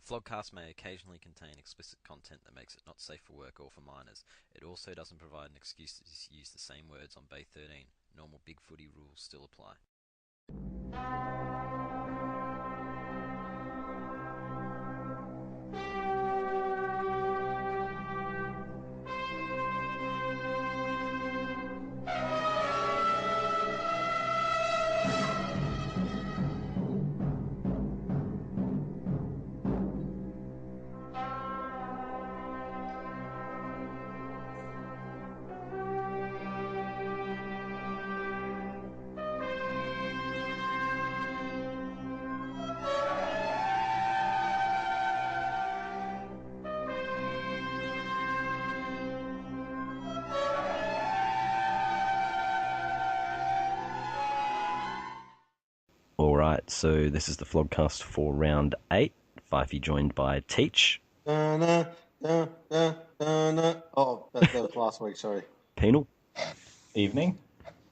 The Flogcast may occasionally contain explicit content that makes it not safe for work or for minors. It also doesn't provide an excuse to use the same words on Bay 13. Normal big footy rules still apply. Alright, so this is the Flogcast for round 8. Fyfie joined by Teach. Oh, that was last week, sorry. Penal. Evening.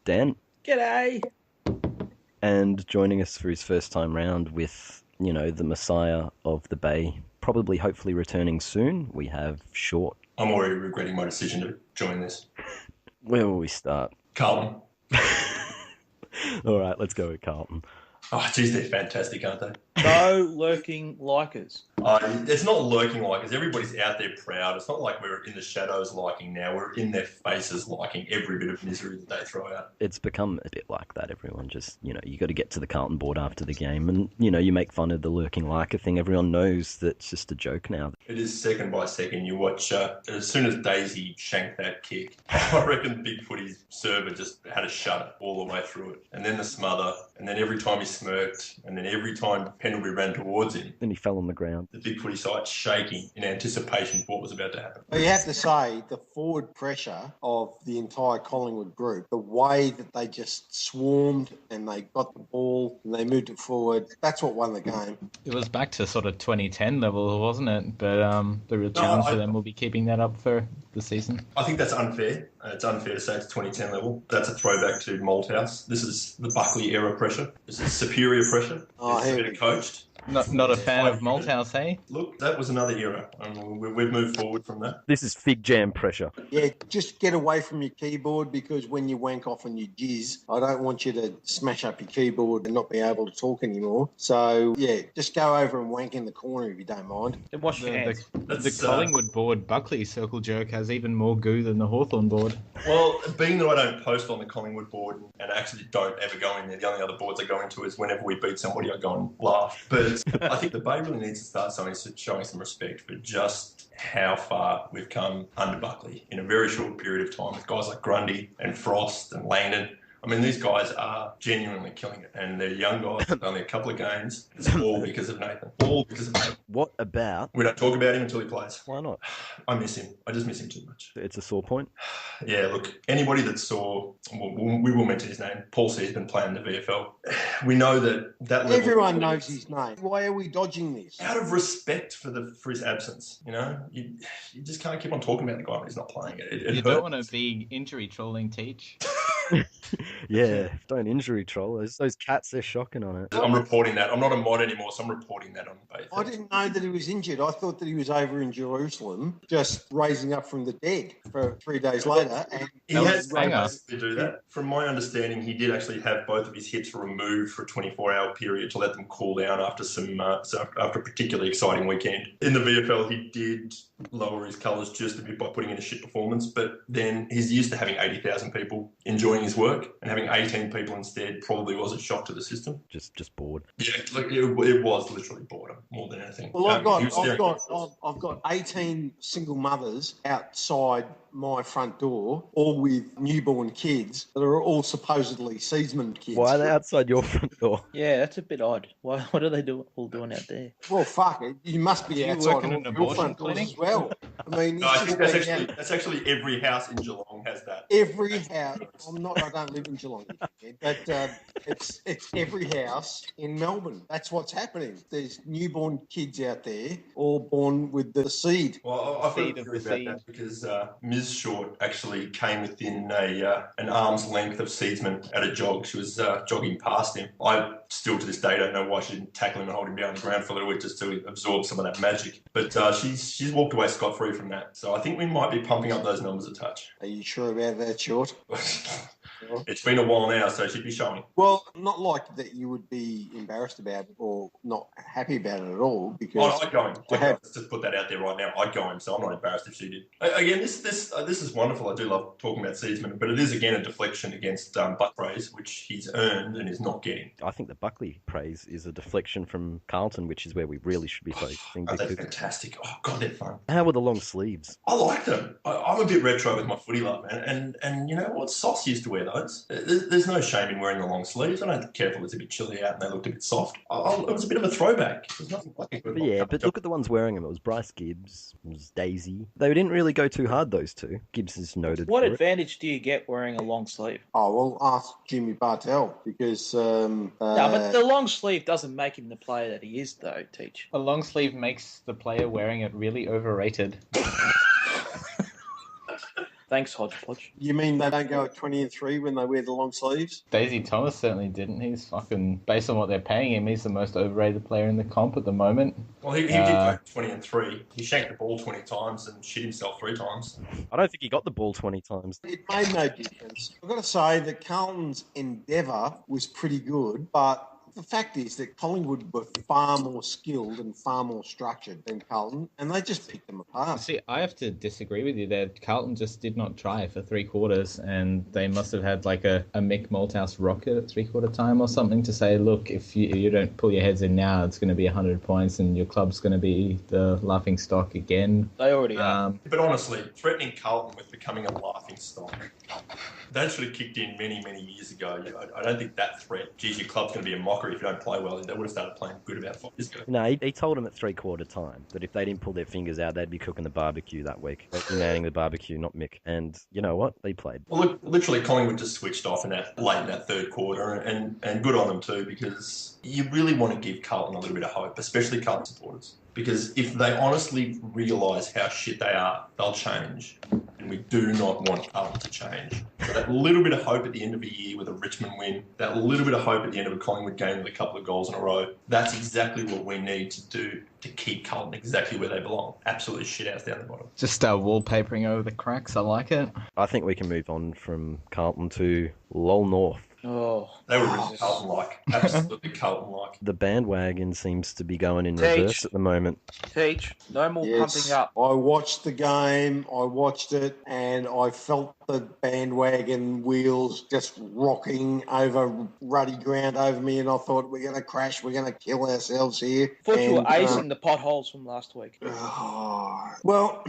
Dan. G'day. And joining us for his first time round with, the messiah of the Bay, probably hopefully returning soon, we have Shawt. I'm already regretting my decision to join this. Where will we start? Carlton. Alright, let's go with Carlton. Oh, geez, they're fantastic, aren't they? No lurking likers. It's not lurking likers. Everybody's out there proud. It's not like we're in the shadows liking now. We're in their faces liking every bit of misery that they throw out. It's become a bit like that. Everyone just, you got to get to the Carlton board after the game and, you make fun of the lurking liker thing. Everyone knows that it's just a joke now. It is second by second. You watch, as soon as Daisy shanked that kick, I reckon Big Footy's server just had a shudder all the way through it. And then the smother, and then every time he smirked, and then every time Penal ran towards him. Then he fell on the ground. The Big Footy side shaking in anticipation of what was about to happen. But you have to say, the forward pressure of the entire Collingwood group, the way that they just swarmed and they got the ball and they moved it forward, that's what won the game. It was back to sort of 2010 level, wasn't it? But the return for them will be keeping that up for the season. I think that's unfair. It's unfair to say it's 2010 level. That's a throwback to Malthouse. This is the Buckley era pressure. This is superior pressure. It's better coached. Not a fan of Malthouse, hey? Look, that was another era. We've moved forward from that. This is fig jam pressure. Yeah, just get away from your keyboard because when you wank off and you jizz, I don't want you to smash up your keyboard and not be able to talk anymore. So, yeah, just go over and wank in the corner if you don't mind. Then wash your hands. The Collingwood board Buckley circle jerk has even more goo than the Hawthorn board. Well, being that I don't post on the Collingwood board and actually don't ever go in there, the only other boards I go into is whenever we beat somebody, I go and laugh. But I think the Bay really needs to start showing some respect for just how far we've come under Buckley in a very short period of time with guys like Grundy and Frost and Langdon. I mean, these guys are genuinely killing it, and they're young guys, only a couple of games. It's all because of Nathan. All because of Nathan. What about... We don't talk about him until he plays. Why not? I miss him. I just miss him too much. It's a sore point. Yeah, look, anybody that saw... we will mention his name. Paul C has been playing the VFL. We know that level... Everyone knows his name. Why are we dodging this? Out of respect for his absence, you just can't keep on talking about the guy when he's not playing it. You don't want to be injury trolling, Teach. Yeah, don't injury troll. Those cats, they're shocking on it. I'm reporting that. I'm not a mod anymore, so I'm reporting that on Bay. I didn't know that he was injured. I thought that he was over in Jerusalem, just raising up from the dead for 3 days later. And he has to do that. From my understanding, he did actually have both of his hips removed for a 24-hour period to let them cool down after after a particularly exciting weekend. In the VFL, he did lower his colours just a bit by putting in a shit performance, but then he's used to having 80,000 people enjoying his work, and having 18 people instead probably was a shock to the system. Just bored. Yeah, look, it was literally boredom more than anything. Well, I've got 18 single mothers outside my front door, all with newborn kids that are all supposedly seedsman kids. Why are they outside your front door? Yeah, that's a bit odd. What are they all doing out there? Well, fuck it. You must be outside your front doors as well. I mean, no, I think that's actually every house in Geelong has that. Every house. I don't live in Geelong, but It's every house in Melbourne. That's what's happening. There's newborn kids out there, all born with the seed. Well, I've got Seed a of theory the about seed. that because Ms. Shawt actually came within an arm's length of Seedsman at a jog. She was jogging past him. I still to this day don't know why she didn't tackle him and hold him down on the ground for a little bit just to absorb some of that magic. But she's walked away scot-free from that. So I think we might be pumping up those numbers a touch. Are you sure about that, Short? It's been a while now, so she'd be showing. Well, not like that you would be embarrassed about it or not happy about it at all, because I'd go him. Let's just put that out there right now. I'd go him, so I'm not embarrassed if she did. Again, this is wonderful. I do love talking about Seedsman, but it is again a deflection against Buck praise, which he's earned and is not getting. I think the Buckley praise is a deflection from Carlton, which is where we really should be focusing. Oh, that's fantastic. Oh, God, they're fun. How were the long sleeves? I like them. I'm a bit retro with my footy love, man. And you know what? Sauce used to wear those. There's no shame in wearing the long sleeves. I don't care if it was a bit chilly out and they looked a bit soft. It was a bit of a throwback. There's nothing like a good But yeah, but look at the ones wearing them. It was Bryce Gibbs, it was Daisy. They didn't really go too hard, those two. Gibbs is noted What for it. advantage do you get wearing a long sleeve? Oh, well, ask Jimmy Bartell, because... No, but the long sleeve doesn't make him the player that he is, though, Teach. A long sleeve makes the player wearing it really overrated. Thanks, Hodgepodge. You mean they don't go at 20-3 when they wear the long sleeves? Daisy Thomas certainly didn't. He's fucking, based on what they're paying him, he's the most overrated player in the comp at the moment. Well, he did go 20-3. He shanked the ball 20 times and shit himself 3 times. I don't think he got the ball 20 times. It made no difference. I've got to say that Carlton's endeavour was pretty good, but the fact is that Collingwood were far more skilled and far more structured than Carlton, and they just picked them apart. See, I have to disagree with you there. Carlton just did not try for 3 quarters, and they must have had like a Mick Malthouse rocket at 3-quarter time or something to say, look, if you don't pull your heads in now, it's going to be 100 points and your club's going to be the laughing stock again. They already are. But honestly, threatening Carlton with becoming a laughing stock, that should have kicked in many, many years ago. I don't think that threat, geez, your club's going to be a mockery if you don't play well, they would have started playing good about 5 years ago. No, he told them at 3-quarter time that if they didn't pull their fingers out, they'd be cooking the barbecue that week. They'd be manning the barbecue, not Mick. And you know what? They played. Well, look, literally, Collingwood just switched off late in that 3rd quarter, and good on them too, because you really want to give Carlton a little bit of hope, especially Carlton supporters. Because if they honestly realise how shit they are, they'll change. And we do not want Carlton to change. So that little bit of hope at the end of a year with a Richmond win, that little bit of hope at the end of a Collingwood game with a couple of goals in a row, that's exactly what we need to do to keep Carlton exactly where they belong. Absolutely shithouse down the bottom. Just wallpapering over the cracks. I like it. I think we can move on from Carlton to Lol North. Oh, They were really Carlton-like. Absolutely Carlton-like. The bandwagon seems to be going in Teach. reverse at the moment. Teach, no more pumping up. I watched the game, I watched it, and I felt the bandwagon wheels just rocking over ruddy ground over me, and I thought, we're going to crash, we're going to kill ourselves here. Thought you were And, acing the potholes from last week. Well,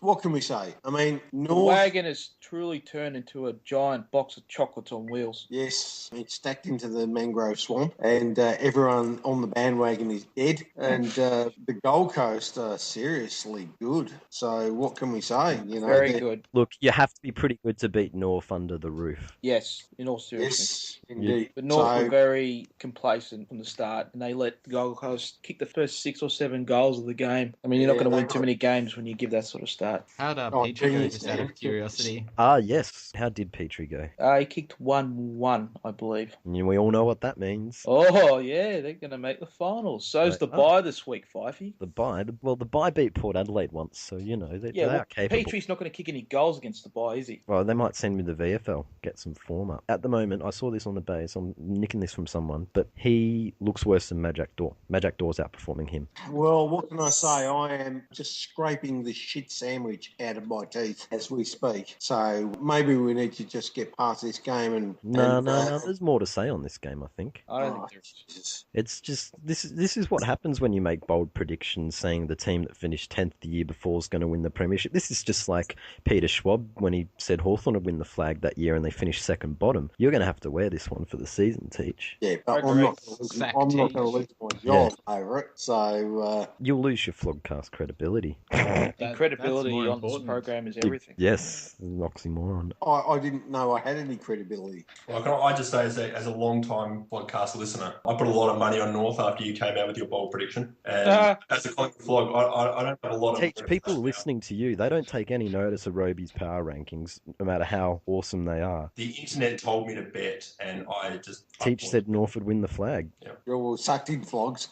what can we say? I mean, The North... wagon has truly turned into a giant box of chocolates on wheels. Yes, it's stacked into the mangrove swamp, and everyone on the bandwagon is dead. And the Gold Coast are seriously good. So what can we say? You know, Very good. Look, you have to be pretty good to beat North under the roof. Yes, in all seriousness. Yes, indeed. But North So- were very complacent from the start, and they let the Gold Coast kick the first 6 or 7 goals of the game. I mean, you're not Yeah, going to they win too got- many games when you give that sort of start. How'd Oh, Petrie go, geez, just out man. of curiosity? Ah, yes. How did Petrie go? He kicked 1-1, I believe. And we all know what that means. Oh, yeah, they're going to make the finals. So's the Oh. bye this week, Fyfie. The bye, well, the bye beat Port Adelaide once, so, you know, they Yeah, are well, capable. Petrie's not going to kick any goals against the bye, is he? Well, they might send me the VFL, get some form up. At the moment, I saw this on the base, I'm nicking this from someone, but he looks worse than Majak Daw. Majak Daw's outperforming him. Well, what can I say? I am just scraping the shit sandwich out of my teeth as we speak. So maybe we need to just get past this game and... No, there's more to say on this game, I think. I don't Oh, think there's... Jesus. It's just, this is what happens when you make bold predictions saying the team that finished 10th the year before is going to win the premiership. This is just like Peter Schwab when he said Hawthorn would win the flag that year and they finished second bottom. You're going to have to wear this one for the season, Teach. Yeah, but I I'm not agree. going to Sack lose my job over it. So, You'll lose your Flogcast credibility. In credibility, credibility more on this important. program is everything. Yes, an oxymoron. I didn't know I had any credibility. Well, can I just say, as a long-time podcast listener, I put a lot of money on North after you came out with your bold prediction. And as a Collingwood flog, I don't have a lot of... Teach people listening to you, they don't take any notice of Roby's power rankings, no matter how awesome they are. The internet told me to bet, and I just... Teach said North would win the flag. You're all sucked in flogs.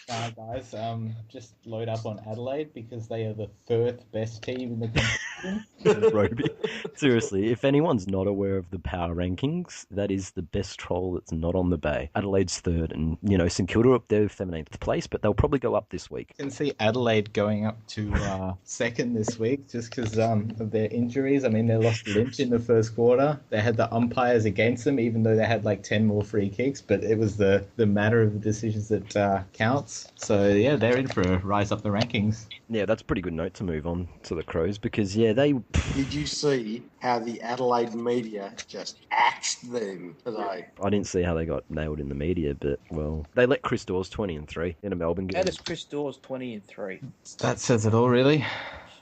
Guys, just load up on Adelaide because they are the third best team in the competition. Roby. Seriously, if anyone's not aware of the power rankings, that is the best troll that's not on the bay. Adelaide's third, and, St Kilda up there 17th place, but they'll probably go up this week. I can see Adelaide going up to second this week just because of their injuries. I mean, they lost Lynch in the first quarter. They had the umpires against them, even though they had like 10 more free kicks, but it was the matter of the decisions that counts. So, yeah, they're in for a rise up the rankings. Yeah, that's a pretty good note to move on to the Crows because, they... Did you see how the Adelaide media just axed them today? I didn't see how they got nailed in the media, but, well, they let Chris Dawes 20-3 in a Melbourne game. How does Chris Dawes 20-3? That says it all, really.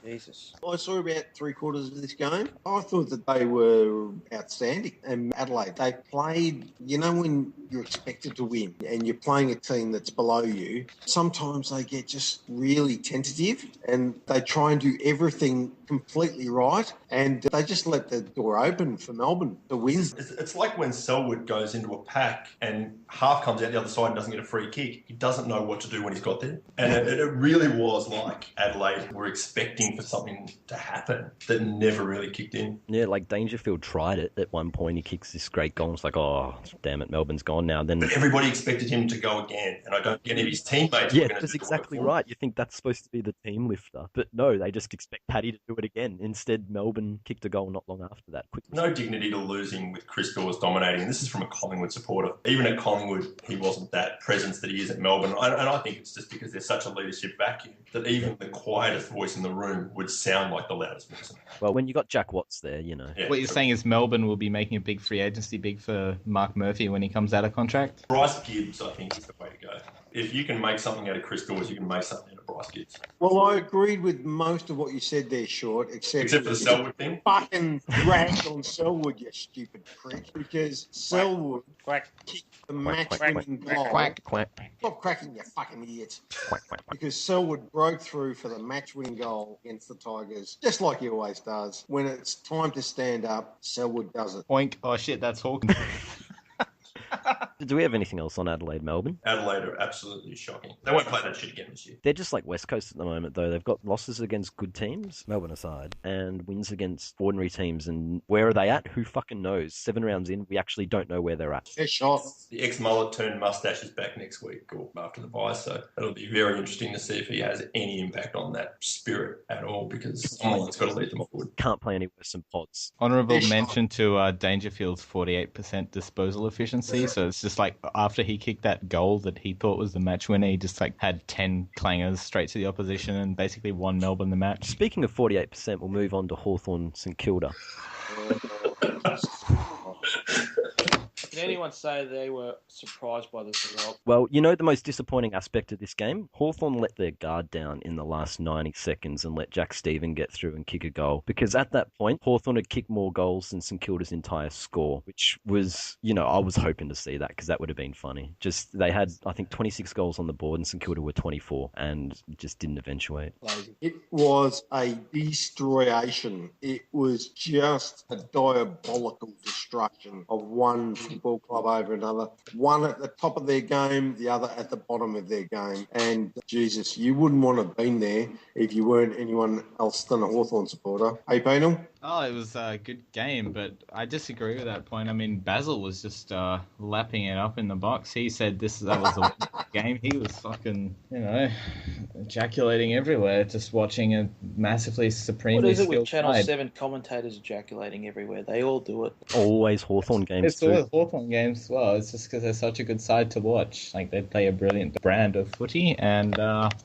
Jesus. I saw about 3/4 of this game. I thought that they were outstanding. And Adelaide, they played, when you're expected to win and you're playing a team that's below you, sometimes they get just really tentative and they try and do everything completely right and they just let the door open for Melbourne to win. It's like when Selwood goes into a pack and half comes out the other side and doesn't get a free kick. He doesn't know what to do when he's got there. And it really was like Adelaide were expecting for something to happen that never really kicked in. Yeah, like Dangerfield tried it at one point. He kicks this great goal. It's like, oh, damn it, Melbourne's gone now. Then But everybody expected him to go again, and I don't think any of his teammates were going to that's do exactly it. right. You think that's supposed to be the team lifter. But no, they just expect Paddy to do it again. Instead, Melbourne kicked a goal not long after that. Quickly. No dignity to losing with Chris Dawes dominating. And this is from a Collingwood supporter. Even at Collingwood, he wasn't that presence that he is at Melbourne. And I think it's just because there's such a leadership vacuum that even the quietest voice in the room would sound like the loudest person. Well, when you got Jack Watts there, Yeah, What you're saying is Melbourne will be making a big free agency big for Mark Murphy when he comes out of contract? Bryce Gibbs, I think, is the way to go. If you can make something out of Chris Dawes, you can make something out of Bryce Gibbs. Well, I agreed with most of what you said there, Short, except for the Selwood thing. Fucking ragged on Selwood, you stupid prick, because Selwood kicked the match-winning goal. Quack. Stop cracking, you fucking idiots. Quack. Because Selwood broke through for the match-winning goal against the Tigers, just like he always does. When it's time to stand up, Selwood does it. Oink. Oh, shit, that's Hawkins. Do we have anything else on Adelaide, Melbourne? Adelaide are absolutely shocking. They won't play that shit again this year. They're just like West Coast at the moment, though. They've got losses against good teams, Melbourne aside, and wins against ordinary teams. And where are they at? Who fucking knows? 7 rounds in, we actually don't know where they're at. They're shot. The ex-mullet turned mustache is back next week or after the bye, so it'll be very interesting to see if he has any impact on that spirit at all, because someone's got to lead them forward. Can't play any worse than Pods. Honourable mention to Dangerfield's 48% disposal efficiency. So it's just like after he kicked that goal that he thought was the match winner, he just like had 10 clangers straight to the opposition and basically won Melbourne the match. Speaking of 48%, we'll move on to Hawthorn St Kilda. Can anyone say they were surprised by this result? Well, the most disappointing aspect of this game? Hawthorn let their guard down in the last 90 seconds and let Jack Stephen get through and kick a goal. Because at that point, Hawthorn had kicked more goals than St Kilda's entire score, which was, I was hoping to see that because that would have been funny. Just, they had, I think, 26 goals on the board and St Kilda were 24 and just didn't eventuate. It was a destroyation. It was just a diabolical destruction of one football club over another. One at the top of their game, the other at the bottom of their game. And Jesus, you wouldn't want to have been there if you weren't anyone else than a Hawthorn supporter. Hey, Penal? Oh, it was a good game, but I disagree with that point. I mean, Basil was just lapping it up in the box. He said that was a game. He was fucking, ejaculating everywhere, just watching a massively supremely skilled What is it with Channel side. 7 commentators ejaculating everywhere? They all do it. Always Hawthorn games It's too. always Hawthorn games as well. It's just because they're such a good side to watch. Like, they play a brilliant brand of footy and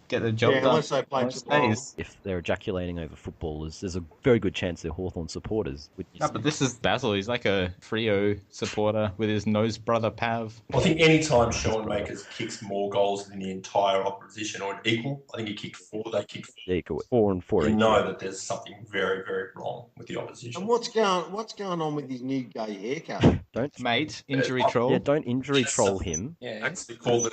get the job done. Unless they play most tomorrow. days. If they're ejaculating over footballers, there's a very good chance they're Hawthorn supporters. No, but this is Basil. He's like a Freo supporter with his nose brother Pav. I think any time Sean Makers kicks more goals than the entire opposition or equal, I think he kicked 4, they kicked 4. Yeah, equal 4 and 4 You each. know that there's something very, very wrong with the opposition. And what's going on with his new gay haircut? Mate, injury troll. Yeah, don't injury troll him. Yeah. That's called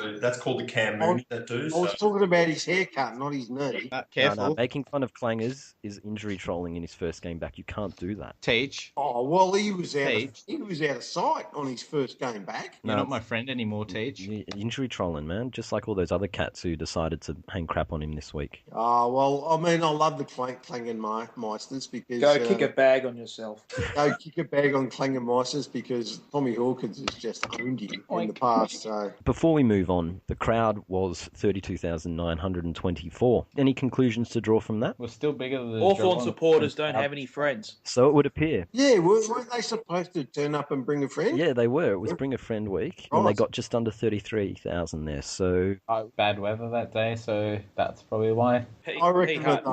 the Cam Mooney, that dude. I was talking about his haircut, not his knee. Careful. No, making fun of clangers is injury trolling in his first game back. You can't do that. Teach. Oh well, he was out. Teach. He was out of sight on his first game back. You're not my friend anymore, Teach. Injury trolling, man. Just like all those other cats who decided to hang crap on him this week. Oh well, I mean, I love the Klangenmeisters because Go kick a bag on yourself. go kick a bag on Klangenmeisters because Tommy Hawkins has just owned him in the past. So Before we move on, the crowd was 32,924. Any conclusions to draw from that? We're still bigger than the Hawthorn Geelong. supporters don't have any friends. So it would appear. yeah, weren't they supposed to turn up and bring a friend? Yeah, they were. It was Bring a Friend week, and they Right. got just under 33,000 there. So Bad weather that day, so that's probably why. I reckon that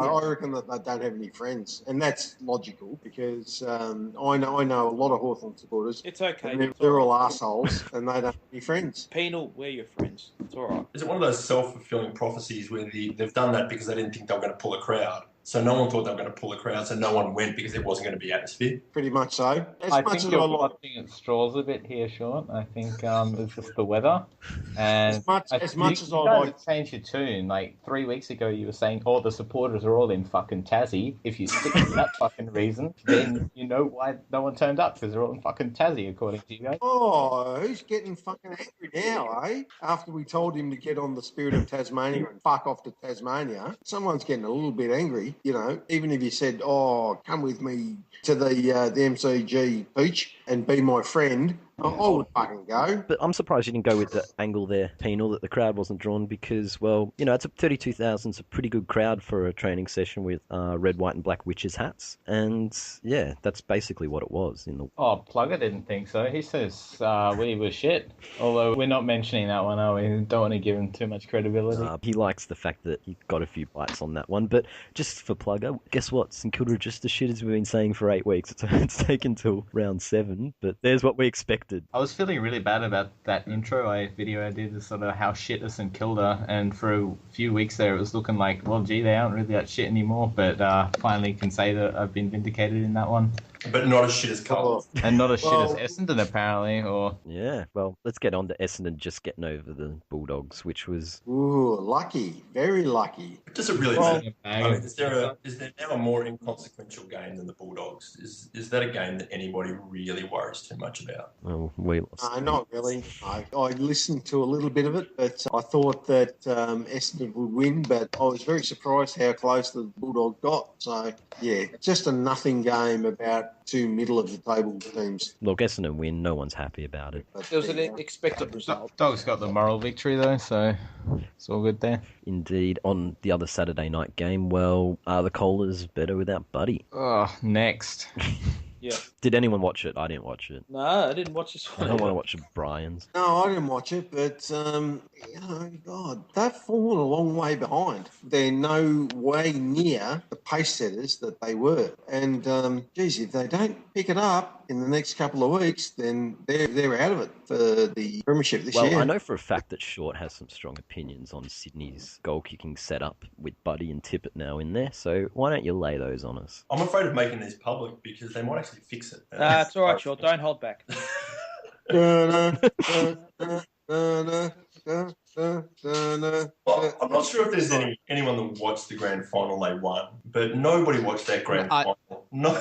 they don't have any friends, and that's logical because I know a lot of Hawthorn supporters. It's okay. And It's they're all all right. assholes, and they don't have any friends. Penal, we're your friends. It's all right. Is it one of those self-fulfilling prophecies where they've done that because they didn't think they were going to pull a crowd? So no one thought they were going to pull a crowd, so no one went because there wasn't going to be atmosphere. Pretty much so. I think you're clutching at straws a bit here, Shawt. I think it's just the weather. And As much I as think much as you I guys like- have changed your tune. Like 3 weeks ago, you were saying, "Oh, the supporters are all in fucking Tassie." If you stick to that fucking reason, then you know why no one turned up because they're all in fucking Tassie, according to you guys. Oh, who's getting fucking angry now, eh? After we told him to get on the Spirit of Tasmania and fuck off to Tasmania, someone's getting a little bit angry, you know. Even if you said, "Oh, come with me to the MCG beach and be my friend," I would fucking go. But I'm surprised you didn't go with the angle there, Penal, that the crowd wasn't drawn because, well, you know, it's a 32,000 is a pretty good crowd for a training session with red, white, and black witches hats, and yeah, that's basically what it was. Oh, Plugger didn't think so. He says we were shit. Although we're not mentioning that one, are we? Don't want to give him too much credibility. He likes the fact that he got a few bites on that one, but just for Plugger, guess what? St Kilda are just as shit as we've been saying for 8 weeks. It's taken till round 7, but there's what we expected. I was feeling really bad about that intro video I did, sort of how shit is St Kilda, and for a few weeks there it was looking like, well, gee, they aren't really that shit anymore, but finally can say that I've been vindicated in that one. But not as shit as Carlton. And not as shit as Essendon, apparently, or... Yeah, well, let's get on to Essendon just getting over the Bulldogs, which was... Ooh, lucky. Very lucky. Does it really Well, matter? I mean, is there now a more inconsequential game than the Bulldogs? Is that a game that anybody really worries too much about? Well, we lost. No, not really. I listened to a little bit of it, but I thought that Essendon would win, but I was very surprised how close the Bulldogs got. So, yeah, just a nothing game about two middle-of-the-table teams. Look, Essendon win, no one's happy about it. But, It was an yeah. expected result. Dogs got the moral victory, though, so it's all good there. Indeed, on the other Saturday night game, well, are the Colas better without Buddy? Oh, next. Yeah. Did anyone watch it? I didn't watch it. No, I didn't watch this I one. don't want to watch Brian's. No, I didn't watch it, but, God, they've fallen a long way behind. They're no way near the pace setters that they were. And, geez, if they don't pick it up in the next couple of weeks, then they're out of it for the premiership this Well, year. I know for a fact that Shawt has some strong opinions on Sydney's goal-kicking setup with Buddy and Tippett now in there, so why don't you lay those on us? I'm afraid of making these public because they might actually fix it. It's all right, Shawt. Don't hold back. Well, I'm not sure if there's anyone that watched the grand final they won, but nobody watched that grand final. No.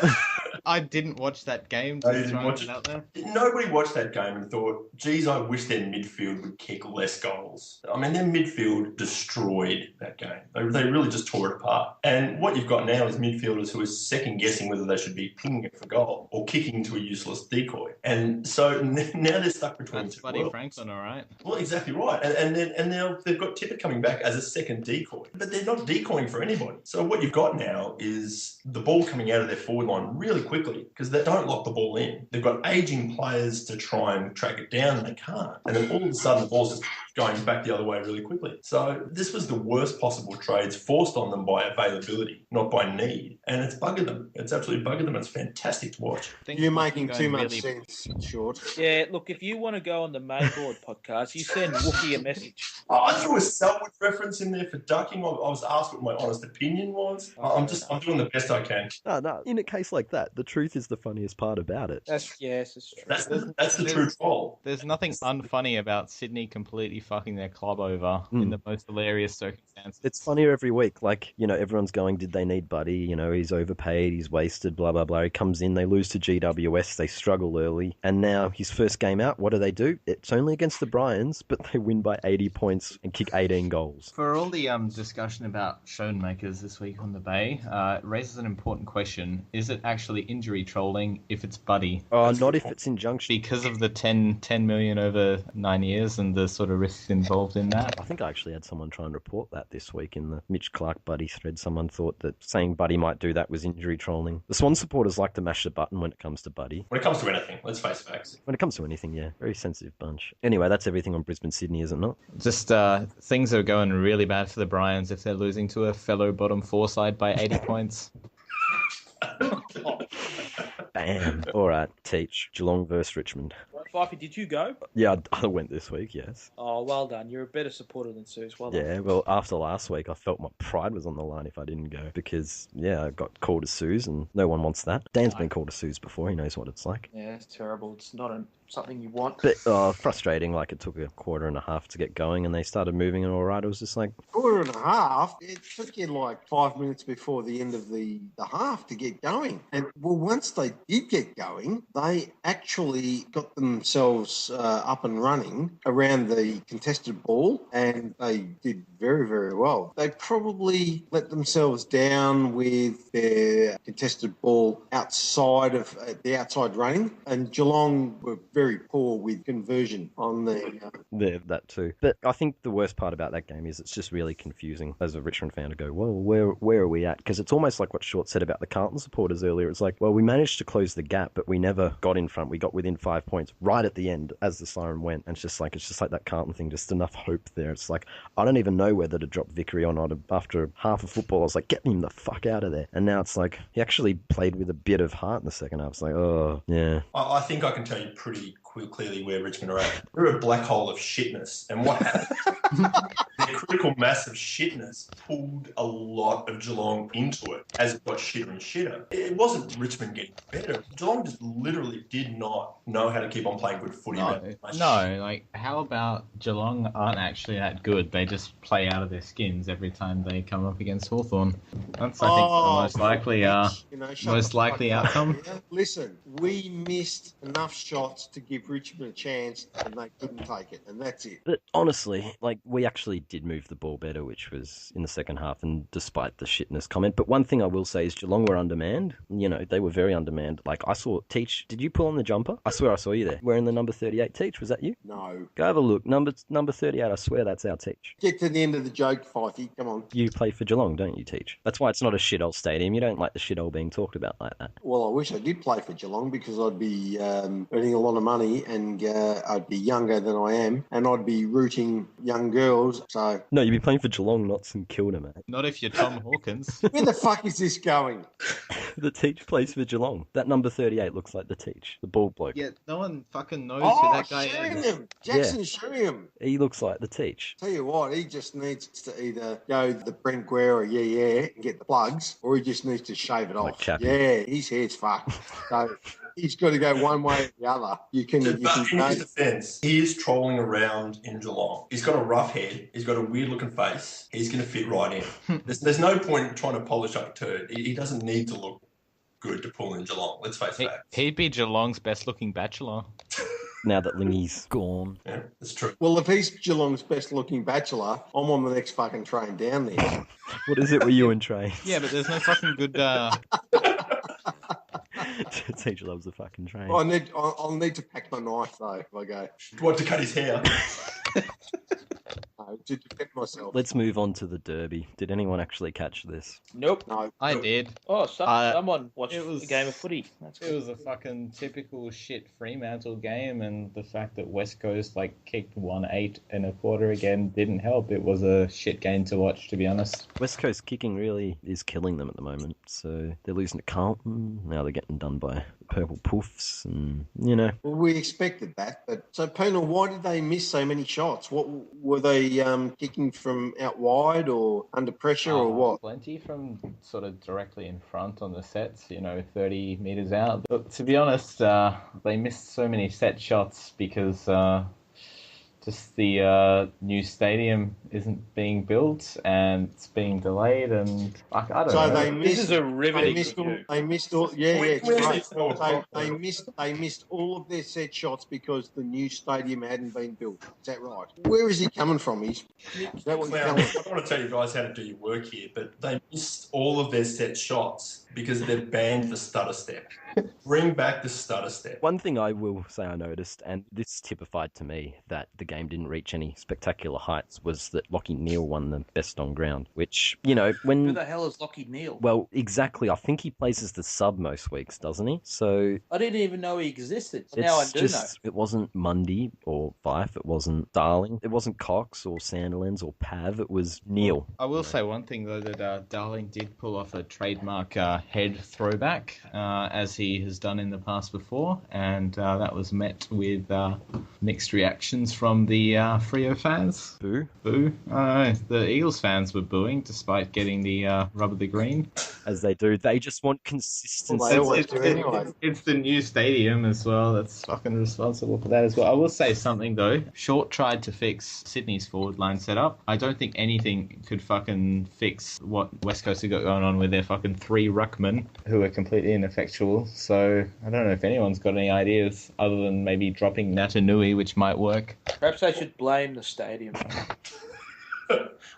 I didn't watch that game. Oh, you didn't watch it? Out there. Nobody watched that game and thought, geez, I wish their midfield would kick less goals. I mean, their midfield destroyed that game. They really just tore it apart. And what you've got now is midfielders who are second-guessing whether they should be pinging it for goal or kicking to a useless decoy. And so now they're stuck between That's two Buddy worlds. Franklin, all right. Well, exactly right. And now they've got Tippett coming back as a second decoy. But they're not decoying for anybody. So what you've got now is the ball coming out of their forward line really quickly because they don't lock the ball in. They've got aging players to try and track it down and they can't. And then all of a sudden the ball's just going back the other way really quickly. So this was the worst possible trades forced on them by availability, not by need. And it's buggered them. It's absolutely buggered them. It's fantastic to watch. You're making too much sense, Short. Yeah, look, if you want to go on the Mayboard podcast, you send Wookie a message. Oh, I threw a Selwood reference in there for ducking. I was asked what my honest opinion was. I'm doing the best I can. No. In a case like that, the truth is the funniest part about it. That's true. That's the true troll. There's nothing unfunny about Sydney completely fucking their club over in the most hilarious circumstances. It's funnier every week. Like, everyone's going, did they need Buddy? He's overpaid, he's wasted, blah, blah, blah. He comes in, they lose to GWS, they struggle early. And now his first game out, what do? It's only against the Bryans, but they win by 80 points and kick 18 goals. For all the discussion about shownmakers this week on the Bay, it raises an important question. Is it actually injury trolling if it's Buddy? Not if it's injunction. Because of the 10 million over 9 years and the sort of risks involved in that? I think I actually had someone try and report that this week in the Mitch Clark Buddy thread. Someone thought that saying Buddy might do that was injury trolling. The Swan supporters like to mash the button when it comes to Buddy. When it comes to anything, let's face facts. When it comes to anything, yeah. Very sensitive bunch. Anyway, that's everything on Brisbane-Sydney, is it not? Just things are going really bad for the Bryans if they're losing to a fellow bottom four side by 80 points. Bam. All right, Teach. Geelong versus Richmond. Fyfie, did you go? Yeah, I went this week, yes. Oh, well done. You're a better supporter than Suze. Well done. Yeah, well, after last week, I felt my pride was on the line if I didn't go because, I got called a Suze and no one wants that. Dan's been called a Suze before. He knows what it's like. Yeah, it's terrible. It's not something you want. But frustrating. Like, it took a quarter and a half to get going and they started moving and all right. It was just like... Quarter and a half? It took you like 5 minutes before the end of the half to get going. And, well, once they did get going, they actually got themselves up and running around the contested ball and they did very, very well. They probably let themselves down with their contested ball outside of the outside running, and Geelong were very poor with conversion on Yeah, that too. But I think the worst part about that game is it's just really confusing as a Richmond fan to go, well, where are we at? Because it's almost like what Shawt said about the Carlton supporters earlier. It's like, well, we managed to close the gap, but we never got in front. We got within 5 points right at the end as the siren went. And it's just like that Carlton thing, just enough hope there. It's like, I don't even know whether to drop Vickery or not. After half of football, I was like, get him the fuck out of there. And now it's like, he actually played with a bit of heart in the second half. It's like, oh, yeah. I think I can tell you pretty clearly where Richmond are at. They're a black hole of shitness. And what happened? The critical mass of shitness pulled a lot of Geelong into it as it got shitter and shitter. It wasn't Richmond getting better. Geelong just literally did not know how to keep on playing good footy. No, like, how about Geelong aren't actually that good? They just play out of their skins every time they come up against Hawthorn. That's, I think, the most likely outcome. Listen, we missed enough shots to give Richmond a chance and they couldn't take it, and that's it. But honestly, like, we actually did move the ball better, which was in the second half, and despite the shitness comment. But one thing I will say is Geelong were undermanned. They were very undermanned. Like, I saw Teach. Did you pull on the jumper? I swear I saw you there. Wearing the number 38 Teach. Was that you? No. Go have a look. Number 38, I swear that's our Teach. Get to the end of the joke, Fyfie. Come on. You play for Geelong, don't you, Teach? That's why it's not a shithole stadium. You don't like the shithole being talked about like that. Well, I wish I did play for Geelong because I'd be earning a lot of money and I'd be younger than I am and I'd be rooting young girls. So no, you'd be playing for Geelong, not St Kilda, mate. Not if you're Tom Hawkins. Where the fuck is this going? The Teach plays for Geelong. That number 38 looks like the Teach, the bald bloke. Yeah, no one fucking knows who that guy is. Jackson Sheringham. He looks like the Teach. Tell you what, he just needs to either go the Brent Guerra and get the plugs, or he just needs to shave it off. Chappie. Yeah, his hair's fucked. So he's got to go one way or the other. But in his defence, he is trolling around in Geelong. He's got a rough head. He's got a weird-looking face. He's going to fit right in. There's no point in trying to polish up a turd. He doesn't need to look good to pull in Geelong. Let's face it. He'd be Geelong's best-looking bachelor. Now that Lingy's gone. Yeah, that's true. Well, if he's Geelong's best-looking bachelor, I'm on the next fucking train down there. What is it with you and Trey? Yeah, but there's no fucking good... Teach loves the fucking train. I'll need to pack my knife, though, if I go. What, to cut his hair? to defend myself. Let's move on to the Derby. Did anyone actually catch this? Nope. No. I did. Oh, someone watched it was- a game of footy. That's It was a fucking typical shit Fremantle game, and the fact that West Coast kicked 1-8 and a quarter again didn't help. It was a shit game to watch, to be honest. West Coast kicking really is killing them at the moment. So they're losing to Carlton. Now they're getting done by the Purple Poofs, and Well, we expected that, but so Penal, why did they miss so many shots? What were they kicking from out wide or under pressure or what? Plenty from sort of directly in front on the sets, 30 metres out. But to be honest, they missed so many set shots because just the new stadium isn't being built and it's being delayed, and I don't know. This is a riveting They missed all. Yeah, it's great. So they missed all of their set shots because the new stadium hadn't been built. Is that right? Where is he coming from? Is that what you're Well, telling I don't want to tell you guys how to do your work here, but they missed all of their set shots because they've banned the stutter step. Bring back the stutter step. one thing I will say I noticed, and this typified to me that the game didn't reach any spectacular heights, was that Lockie Neal won the best on ground, which, Who when... the hell is Lockie Neal? Well, exactly. I think he plays as the sub most weeks, doesn't he? So I didn't even know he existed. Now I do know. It wasn't Mundy or Fyfe. It wasn't Darling. It wasn't Cox or Sandilands or Pav. It was Neal. I will say one thing, though, that Darling did pull off a trademark head throwback, as he has done in the past before, and that was met with mixed reactions from the Freo fans. Boo. Boo. I don't know. The Eagles fans were booing despite getting the rub of the green. As they do. They just want consistency. Well, they always do anyway. It's the new stadium as well. That's fucking responsible for that as well. I will say something, though. Shawt tried to fix Sydney's forward line setup. I don't think anything could fucking fix what West Coast have got going on with their fucking 3 ruckmen who are completely ineffectual. So I don't know if anyone's got any ideas other than maybe dropping Natanui, which might work. Perhaps I should blame the stadium.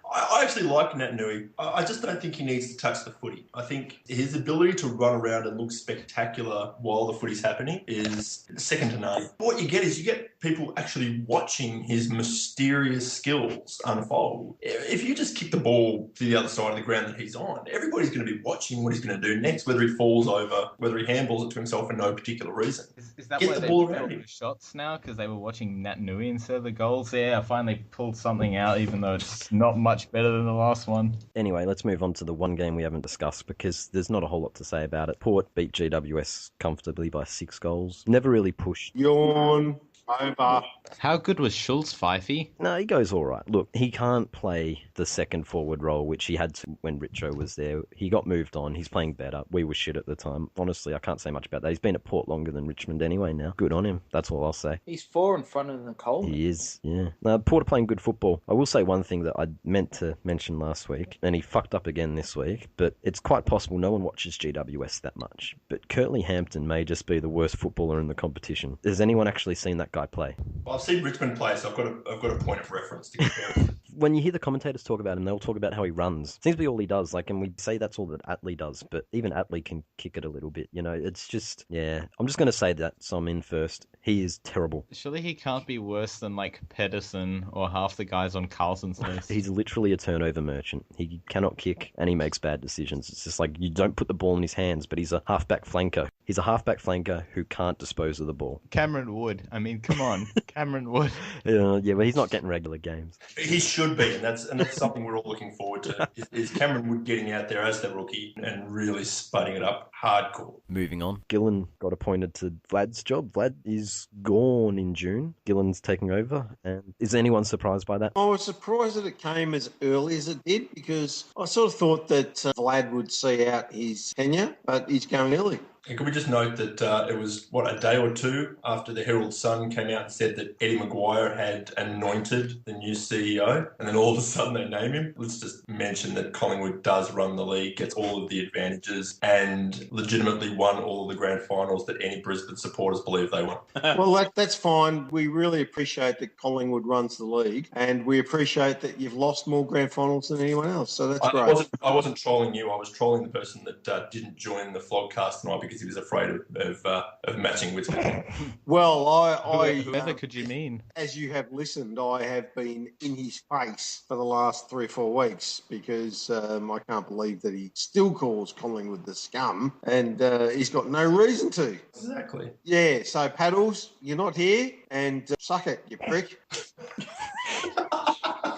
I actually like Nat Nui. I just don't think he needs to touch the footy. I think his ability to run around and look spectacular while the footy's happening is second to none. What you get people actually watching his mysterious skills unfold. If you just kick the ball to the other side of the ground that he's on, everybody's going to be watching what he's going to do next, whether he falls over, whether he handballs it to himself for no particular reason. Is that Get why the they ball built around him. the shots now? Because they were watching Nat Nui instead of the goals there. I finally pulled something out, even though it's not much better than the last one. Anyway, let's move on to the one game we haven't discussed because there's not a whole lot to say about it. Port beat GWS comfortably by 6 goals. Never really pushed. Yawn. Over. How good was Schultz, Fyfie? No, he goes all right. Look, he can't play the second forward role, which he had to when Richo was there. He got moved on. He's playing better. We were shit at the time. Honestly, I can't say much about that. He's been at Port longer than Richmond anyway now. Good on him. That's all I'll say. He's 4 in front of the Coleman. He is, yeah. Port are playing good football. I will say one thing that I meant to mention last week, and he fucked up again this week, but it's quite possible no one watches GWS that much. But Curtly Hampton may just be the worst footballer in the competition. Has anyone actually seen that guy play? Well, I've seen Richmond play, so I've got a point of reference to compare with. When you hear the commentators talk about him, they'll talk about how he runs. Seems to be all he does. And we say that's all that Atley does, but even Atley can kick it a little bit. It's just, yeah. I'm just going to say that, so I'm in first. He is terrible. Surely he can't be worse than Pedersen or half the guys on Carlson's list. He's literally a turnover merchant. He cannot kick and he makes bad decisions. It's just you don't put the ball in his hands, but he's a halfback flanker. He's a halfback flanker who can't dispose of the ball. Cameron Wood. I mean, come on. Cameron Wood. Yeah, but he's not getting regular games. He should be, and that's something we're all looking forward to. Is Cameron Wood getting out there as the rookie and really spudding it up hardcore? Moving on. Gillon got appointed to Vlad's job. Vlad is gone in June. Gillon's taking over. And is anyone surprised by that? I was surprised that it came as early as it did because I sort of thought that Vlad would see out his tenure, but he's going early. And can we just note that it was, a day or two after the Herald Sun came out and said that Eddie Maguire had anointed the new CEO, and then all of a sudden they name him? Let's just mention that Collingwood does run the league, gets all of the advantages, and legitimately won all of the grand finals that any Brisbane supporters believe they won. Well, that's fine. We really appreciate that Collingwood runs the league, and we appreciate that you've lost more grand finals than anyone else, so that's great. I wasn't trolling you. I was trolling the person that didn't join the Flogcast tonight because because he was afraid of matching with me. Well, I Whoever could you mean? as you have listened, I have been in his face for the last 3 or 4 weeks because I can't believe that he still calls Collingwood the scum, and he's got no reason to. Exactly. Yeah, so Paddles, you're not here, and suck it, you prick.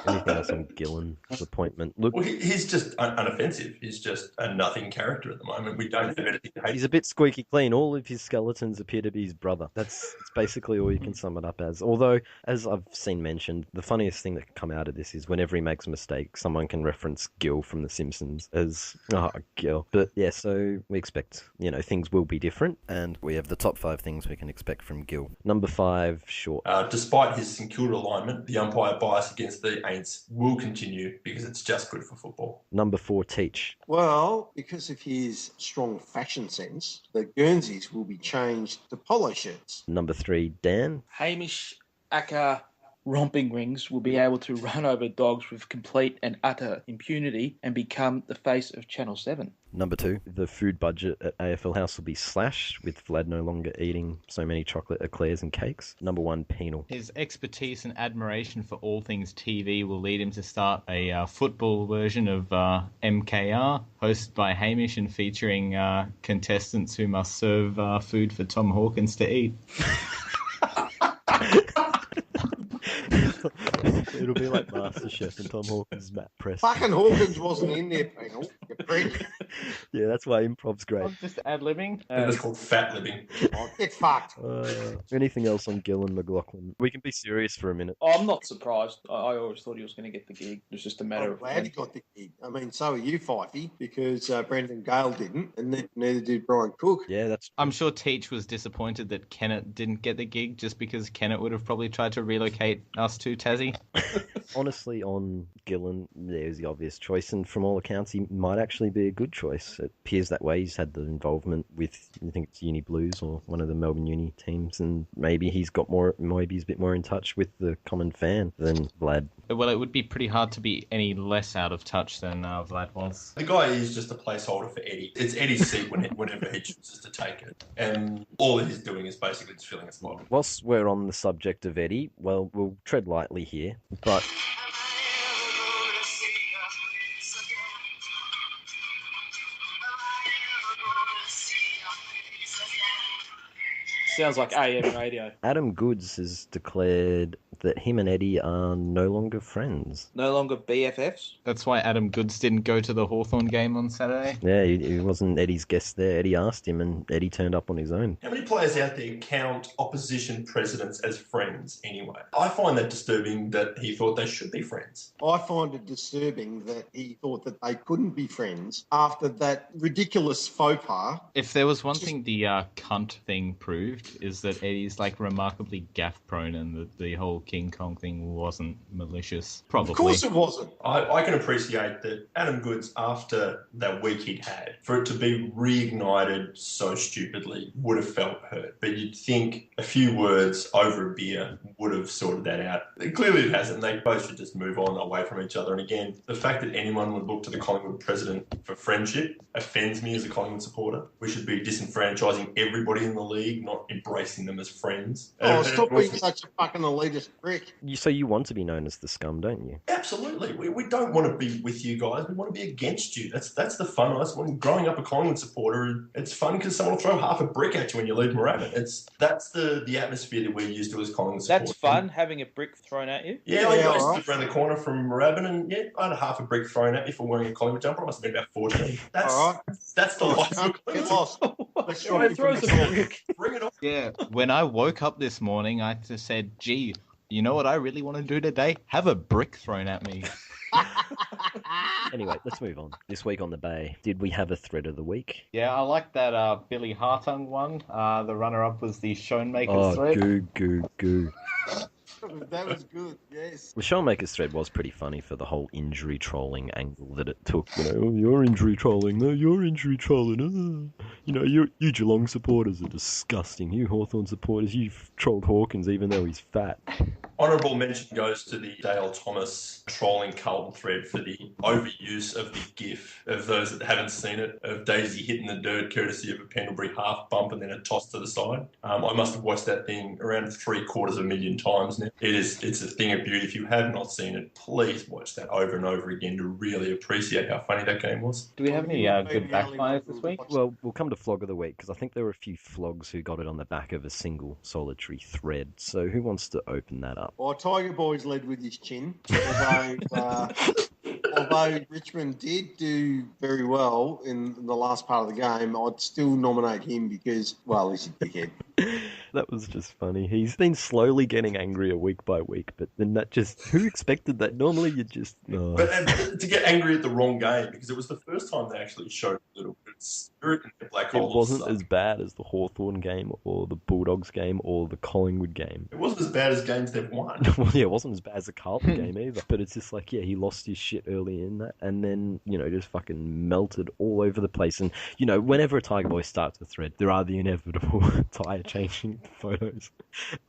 Anything else on Gillon's appointment? Look, Well, he's just unoffensive. He's just a nothing character at the moment. We don't have anything to hate. he's a bit squeaky clean. All of his skeletons appear to be his brother. That's basically all you can sum it up as. Although, as I've seen mentioned, the funniest thing that can come out of this is whenever he makes a mistake, someone can reference Gil from The Simpsons as, Gil. But yeah, so we expect, things will be different, and we have the top 5 things we can expect from Gil. Number 5, Shawt. Despite his St Kilda alignment, the umpire bias against the Aints will continue because it's just good for football. Number 4, Teach. Well, because of his strong fashion sense, the Guernseys will be changed to polo shirts. Number 3, Dan. Hamish Acker romping rings will be able to run over dogs with complete and utter impunity and become the face of Channel 7. Number 2, the food budget at AFL House will be slashed, with Vlad no longer eating so many chocolate eclairs and cakes. Number 1, Penal. His expertise and admiration for all things TV will lead him to start a football version of MKR, hosted by Hamish and featuring contestants who must serve food for Tom Hawkins to eat. It'll be like MasterChef and Tom Hawkins' Matt Press. Fucking Hawkins wasn't in there, Penal. You prick. Yeah, that's why improv's great. I'm just ad-libbing. It's called fat living. Oh, get fucked. Anything else on Gillon McLaughlin? We can be serious for a minute. Oh, I'm not surprised. I always thought he was going to get the gig. It was just a matter I'm of glad he got the gig. I mean, so are you, Fyfie, because Brendan Gale didn't, and neither did Brian Cook. Yeah, that's... I'm sure Teach was disappointed that Kennett didn't get the gig just because Kennett would have probably tried to relocate us to Tassie. Honestly, on Gillon, there's the obvious choice, and from all accounts, he might actually be a good choice. It appears that way. He's had the involvement with, I think it's Uni Blues or one of the Melbourne Uni teams, and maybe he's a bit more in touch with the common fan than Vlad. Well, it would be pretty hard to be any less out of touch than Vlad was. The guy is just a placeholder for Eddie. It's Eddie's seat whenever he chooses to take it. And all that he's doing is basically just filling a spot. Whilst we're on the subject of Eddie, well, we'll tread lightly here, but... sounds like AM radio. Adam Goods has declared that him and Eddie are no longer friends. No longer BFFs? That's why Adam Goods didn't go to the Hawthorn game on Saturday. Yeah, he wasn't Eddie's guest there. Eddie asked him, and Eddie turned up on his own. How many players out there count opposition presidents as friends anyway? I find that disturbing that he thought they should be friends. I find it disturbing that he thought that they couldn't be friends after that ridiculous faux pas. If there was one thing the cunt thing proved, is that Eddie's like remarkably gaff prone and the whole King Kong thing wasn't malicious. Probably. Of course it wasn't. I can appreciate that Adam Goods, after that week he'd had, for it to be reignited so stupidly, would have felt hurt. But you'd think a few words over a beer would have sorted that out. Clearly it hasn't. They both should just move on away from each other. And again, the fact that anyone would look to the Collingwood president for friendship offends me as a Collingwood supporter. We should be disenfranchising everybody in the league, not embracing them as friends. Oh, stop being such a fucking elitist prick. So you want to be known as the scum, don't you? Absolutely. We don't want to be with you guys. We want to be against you. That's the fun. When growing up a Collingwood supporter, it's fun because someone will throw half a brick at you when you leave Moorabbin. That's the atmosphere that we're used to as Collingwood supporters. That's fun, having a brick thrown at you? Yeah, I used to around the corner from Moorabbin, and yeah, I had half a brick thrown at me for wearing a Collingwood jumper. I must have been about 14. That's the life of Get lost. Let's try It throws a brick. Bring it on. Yeah, when I woke up this morning, I just said, gee, you know what I really want to do today? Have a brick thrown at me. Anyway, let's move on. This week on the Bay, did we have a thread of the week? Yeah, I like that Billy Hartung one. The runner-up was the Schoenmakers thread. Goo. That was good, yes. The Showmaker's thread was pretty funny for the whole injury trolling angle that it took. You're injury trolling. No, you're injury trolling. You Geelong supporters are disgusting. You Hawthorn supporters, you've trolled Hawkins even though he's fat. Honourable mention goes to the Dale Thomas trolling Carlton thread for the overuse of the GIF of those that haven't seen it, of Daisy hitting the dirt courtesy of a Pendlebury half bump and then a toss to the side. I must have watched that thing around 750,000 times now. It's a thing of beauty. If you have not seen it, please watch that over and over again to really appreciate how funny that game was. Do we have any good backfires this week? Well, we'll come to Flog of the Week, because I think there were a few flogs who got it on the back of a single solitary thread. So who wants to open that up? Well, Tiger Boys led with his chin, although Richmond did do very well in the last part of the game. I'd still nominate him because, well, he's a dickhead. That was just funny. He's been slowly getting angrier week by week, but then who expected that? Normally you just... Oh. But to get angry at the wrong game, because it was the first time they actually showed a little bit of spirit in the black hole. It wasn't as bad as the Hawthorn game or the Bulldogs game or the Collingwood game. It wasn't as bad as games they've won. Well, yeah, it wasn't as bad as the Carlton game either. But it's just like, yeah, he lost his shit early in that and then, just fucking melted all over the place. And, whenever a Tiger Boy starts a thread, there are the inevitable tyre changing photos.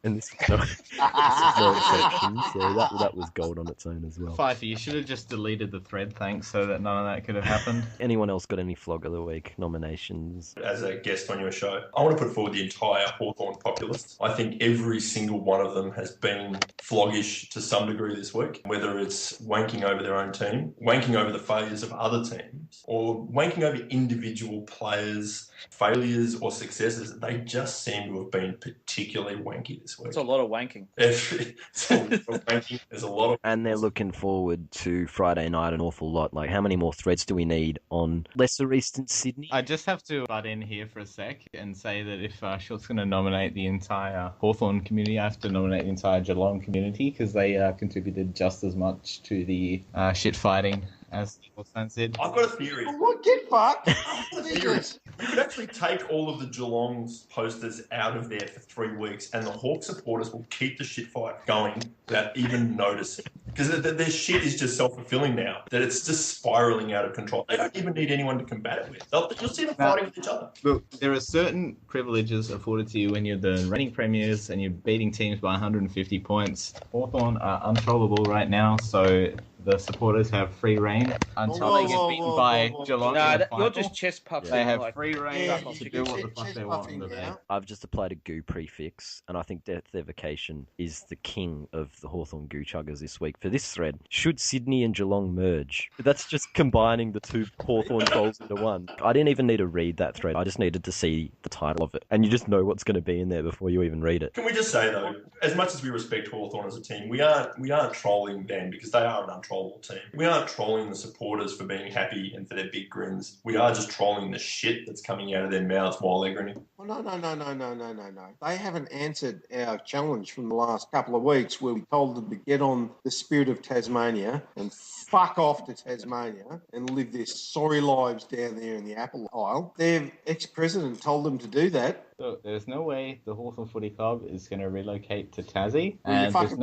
And this is no exception. So that was gold on its own as well. Fyfie, you should have just deleted the thread, thanks, so that none of that could have happened. Anyone else got any Flog of the Week nominations? As a guest on your show, I want to put forward the entire Hawthorn populace. I think every single one of them has been floggish to some degree this week, whether it's wanking over their own team, wanking over the failures of other teams, or wanking over individual players' failures or successes. They just seem to have been particularly wanky this week. It's a lot of wanking. It's a lot of wanking. There's a lot of... And they're looking forward to Friday night an awful lot. Like, how many more threads do we need on Lesser Eastern Sydney? I just have to butt in here for a sec and say that if Shawt's going to nominate the entire Hawthorn community, I have to nominate the entire Geelong community because they contributed just as much to the shit fighting as Hawthorn said. I've got a theory. What, get fucked? You could actually take all of the Geelong's posters out of there for 3 weeks and the Hawk supporters will keep the shit fight going without even noticing. Because their shit is just self-fulfilling now, that it's just spiralling out of control. They don't even need anyone to combat it with. You'll see them fighting with each other. Look, there are certain privileges afforded to you when you're the reigning premiers and you're beating teams by 150 points. Hawthorn are untrollable right now, so the supporters have free reign until they get beaten by Geelong. Nah, in the you're final. just chest puffing. They have like, free reign Yeah, to do what the fuck they want in the day. I've just applied a goo prefix, and I think Death Evocation is the king of the Hawthorn goo chuggers this week. For this thread, should Sydney and Geelong merge? That's just combining the two Hawthorn goals into one. I didn't even need to read that thread. I just needed to see the title of it. And you just know what's going to be in there before you even read it. Can we just say, though, as much as we respect Hawthorn as a team, we aren't trolling them because they are an untrollable team. We aren't trolling the supporters for being happy and for their big grins. We are just trolling the shit that's coming out of their mouths while they're grinning. Well, no. They haven't answered our challenge from the last couple of weeks where we told them to get on the Spirit of Tasmania and fuck off to Tasmania and live their sorry lives down there in the Apple Isle. Their ex-president told them to do that. So there's no way the Hawthorn Footy Club is going to relocate to Tassie, Well, you and fucking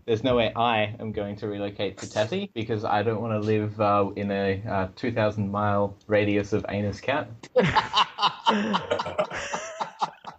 there's no way I am going to relocate to Tassie because I don't want to live in a 2,000-mile radius of anus cat.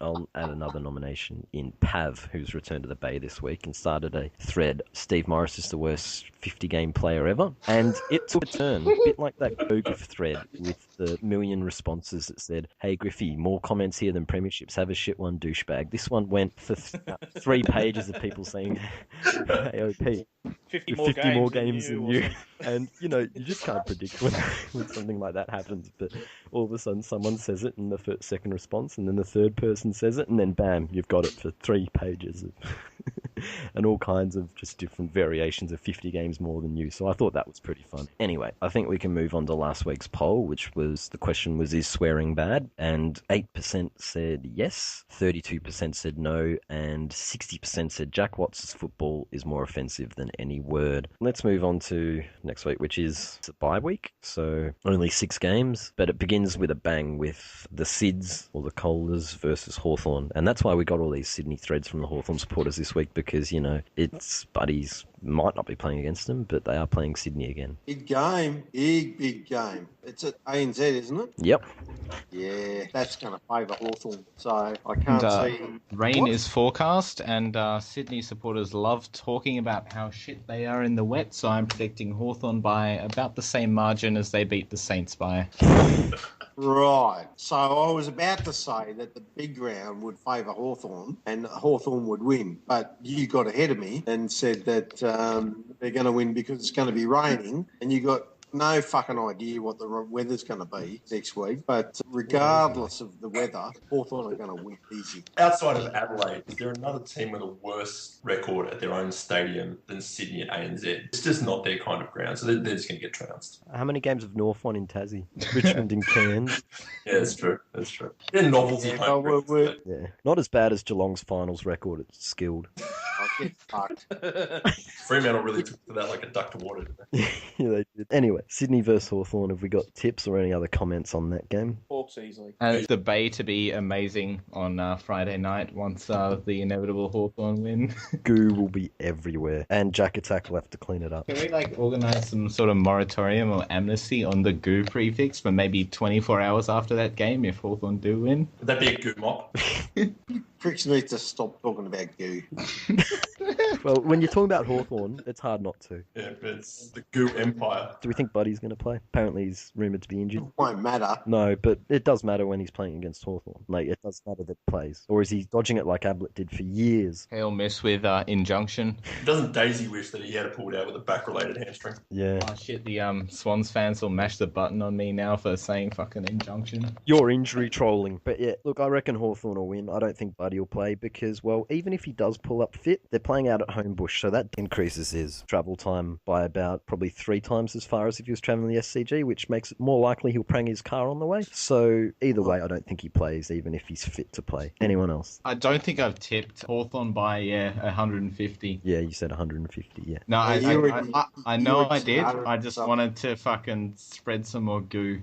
I'll add another nomination in Pav, who's returned to the Bay this week and started a thread. Steve Morris is the worst 50-game player ever. And it took a turn, a bit like that Go-Griff thread with the million responses that said, hey, Griffey, more comments here than premierships. Have a shit one, douchebag. This one went for 3 pages of people saying, AOP. 50 more games than you. And, you just can't predict when something like that happens. But all of a sudden, someone says it in the second response, and then the third person says it, and then bam, you've got it for 3 pages. And all kinds of just different variations of 50 games more than you. So I thought that was pretty fun. Anyway, I think we can move on to last week's poll, which was, the question was, is swearing bad? And 8% said yes, 32% said no, and 60% said Jack Watts' football is more offensive than any word. Let's move on to next week, which is a bye week. So only 6 games, but it begins with a bang with the Sids, or the Colders, versus Hawthorn. And that's why we got all these Sydney threads from the Hawthorn supporters this week, because, it's buddies might not be playing against them, but they are playing Sydney again. Big game. Big game. It's at ANZ, isn't it? Yep. Yeah, that's going to favour Hawthorn. So I And, can't see... rain What? is forecast, and Sydney supporters love talking about how shit they are in the wet, so I'm predicting Hawthorn by about the same margin as they beat the Saints by. Right. So I was about to say that the big round would favour Hawthorn and Hawthorn would win, but you got ahead of me and said that they're going to win because it's going to be raining, and you got no fucking idea what the weather's going to be next week. But regardless of the weather, Hawthorn are going to win easy. Outside of Adelaide, is there another team with a worse record at their own stadium than Sydney at ANZ? It's just not their kind of ground, so they're just going to get trounced. How many games have North won in Tassie? Richmond and Cairns. Yeah, that's true. They're novelty Yeah, home well, grounds, but Yeah, not as bad as Geelong's finals record at Skilled. I'll get fucked. Fremantle really took to that like a duck to water, didn't they? Yeah, they did. Anyway, Sydney versus Hawthorn. Have we got tips or any other comments on that game? Hawks easily. And the Bay to be amazing on Friday night once the inevitable Hawthorn win. Goo will be everywhere, and Jack Attack will have to clean it up. Can we organise some sort of moratorium or amnesty on the goo prefix for maybe 24 hours after that game if Hawthorn do win? Would that be a good mop? Pricks need to stop talking about goo. Well, when you're talking about Hawthorn, it's hard not to. Yeah, but it's the goo empire. Do we think Buddy's going to play? Apparently he's rumoured to be injured. It won't matter. No, but it does matter when he's playing against Hawthorn. Like, it does matter that he plays. Or is he dodging it like Ablett did for years? He'll miss with injunction. Doesn't Daisy wish that he had pulled out with a back-related hamstring? Yeah. Oh shit, the Swans fans will mash the button on me now for saying fucking injunction. You're injury trolling. But yeah, look, I reckon Hawthorn will win. I don't think Buddy will play because, well, even if he does pull up fit, they're playing out at Homebush, so that increases his travel time by about probably 3 times as far as if he was travelling the SCG, which makes it more likely he'll prang his car on the way. So either way, I don't think he plays, even if he's fit to play. Anyone else? I don't think I've tipped Hawthorn by 150. Yeah, you said 150, yeah. No, I know I did. already I just wanted to fucking spread some more goo.